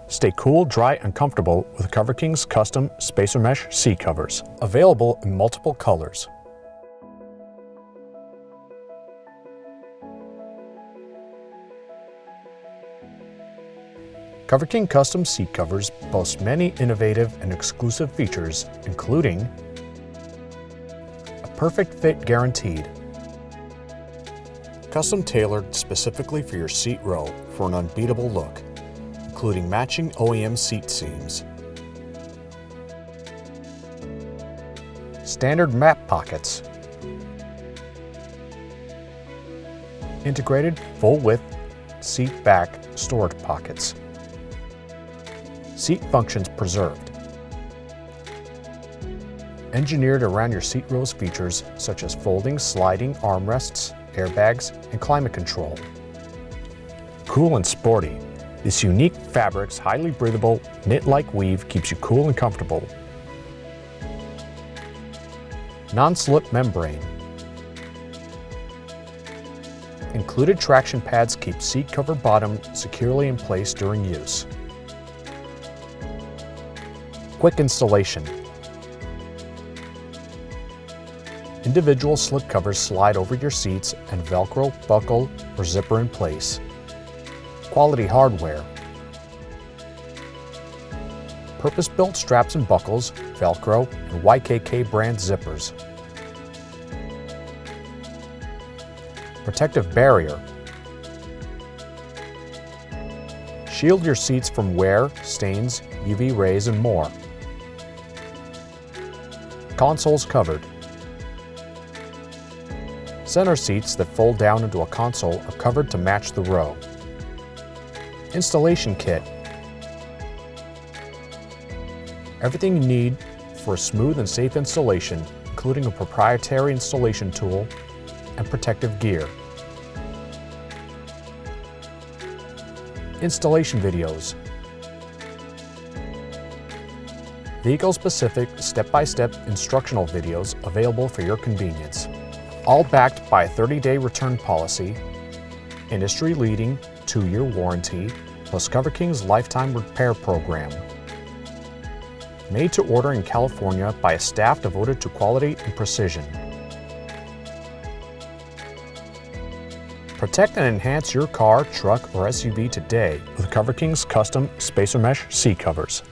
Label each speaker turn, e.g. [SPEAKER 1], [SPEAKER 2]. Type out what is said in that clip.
[SPEAKER 1] Stay cool, dry, and comfortable with Coverking's custom Spacer Mesh seat covers. Available in multiple colors. Coverking custom seat covers boast many innovative and exclusive features, including a perfect fit guaranteed, custom tailored specifically for your seat row for an unbeatable look, including matching OEM seat seams, standard map pockets, integrated full-width seat back storage pockets, seat functions preserved, engineered around your seat row's features such as folding, sliding armrests, airbags, and climate control. Cool and sporty. This unique fabric's highly breathable, knit-like weave keeps you cool and comfortable. Non-slip membrane. Included traction pads keep seat cover bottom securely in place during use. Quick installation. Individual slip covers slide over your seats and Velcro, buckle, or zipper in place. Quality hardware. Purpose-built straps and buckles, Velcro, and YKK brand zippers. Protective barrier. Shield your seats from wear, stains, UV rays, and more. Consoles covered. Center seats that fold down into a console are covered to match the row. Installation kit. Everything you need for a smooth and safe installation, including a proprietary installation tool and protective gear. Installation videos. Vehicle-specific, step-by-step instructional videos available for your convenience. All backed by a 30-day return policy, industry-leading 2-year warranty, plus Coverking's lifetime repair program. Made to order in California by a staff devoted to quality and precision. Protect and enhance your car, truck, or SUV today with Coverking's custom Spacer Mesh seat covers.